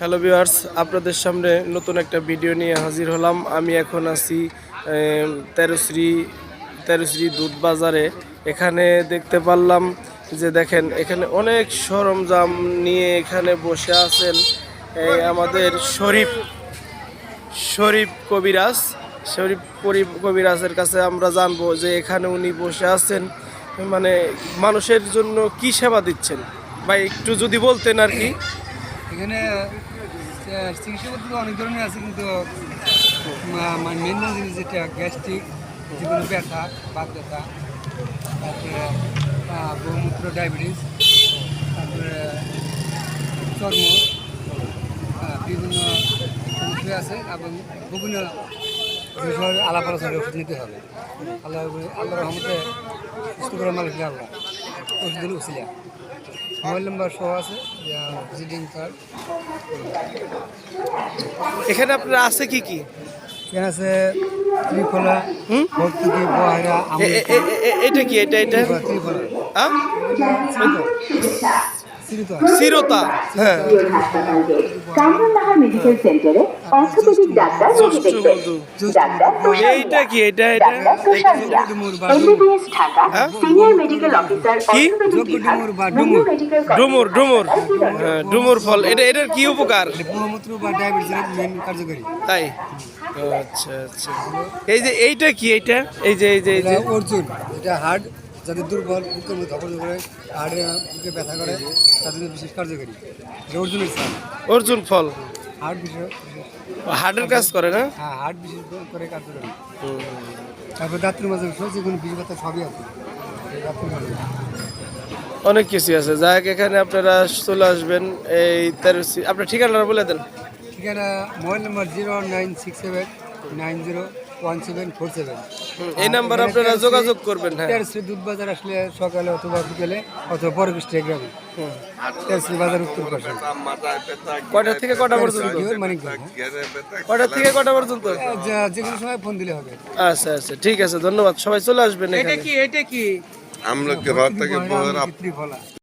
Hello viewers, আপনাদের সামনে নতুন একটা ভিডিও নিয়ে হাজির হলাম। আমি এখন আছি তেরোশ্রী দুধ বাজারে। এখানে দেখতে পারলাম যে দেখেন এখানে অনেক সরঞ্জাম নিয়ে এখানে বসে আছেন আমাদের শরীফ কবিরাজ। কবিরাজের কাছে আমরা জানবো যে এখানে উনি বসে আছেন মানে মানুষের জন্য কি সেবা দিচ্ছেন ভাই, একটু যদি বলতেন আর কি। এখানে চিকিৎসা পদ্ধতি অনেক ধরনের আছে, কিন্তু মেন জিনিস যেটা গ্যাস্ট্রিক, যে কোনো ব্যথা, বাত ব্যথা, তারপরে বহুমূত্র, ডায়াবেটিস, তারপরে চর্ম, বিভিন্ন সমস্যা আছে এবং বিভিন্ন বিষয়ের আলাপ আলোচনার ওষুধ নিতে হবে। আল্লাহ রহমতে সুস্থ করার মালিক আল্লাহ, ওষুধগুলো উচিলা। মোবাইল নাম্বার সহ আছে, ভিজিটিং কার্ড। এখানে আপনার আছে কি কি? এখানে আছে ত্রিফলা, ভর্তুকি, বহারা, এটা কি? এটা ত্রিফলা, চিরতা। হ্যাঁ, কামরুন্নাহার মেডিকেল সেন্টারে অর্থোপেডিক ডাক্তার রোগী দেখবেন। ডাক্তার এইটা কি? এটা MBBS Dhaka senior medical officer orthopaedic বিভাগ মেডিকেল ডুমুর ফল। এটার কি উপকার? বহুমূত্র বা ডায়াবেটিসের মেন কার্যকরী। তাই? আচ্ছা আচ্ছা। এইটা কি? এই যে অর্জুন, এটা হার্ট যাদের দুর্বল, বুকের মধ্যে ধপড় করে, হার্টে বুকে ব্যথা করে, তাদের বিশেষ কার্যকরী। অর্জুনের চাল, অর্জুন ফল হার্ট বিশেষ, হার্টের কাজ করে না? হ্যাঁ, হার্ট বিশেষ করে কার্যকরী। তারপর দাঁতের মাঝে যে কোনো বিষ ব্যথা সবই আছে দাঁতের মাঝে। অনেক কিছু আছে। যাক, এখানে আপনারা চলে আসবেন। এই আপনার ঠিকানা বলে দেন। ঠিকানা মোবাইল নাম্বার 09679011747। এই নাম্বার আপনারা যোগাযোগ করবেন। হ্যাঁ, তেরোশ্রী দুধ বাজার আসলে সকালে অথবা বিকেলে অথবা বড় কুষ্টিয়া গ্রামে, তেরোশ্রী বাজার উত্তর পাশে। কয়টা থেকে কটা পর্যন্ত? কয়টা থেকে কটা পর্যন্ত? যে কোনো সময় ফোন দিলে হবে। আচ্ছা আচ্ছা, ঠিক আছে, ধন্যবাদ। সবাই চলে আসবেন। এটা কি? हम लोग के रात तक ত্রিফলা।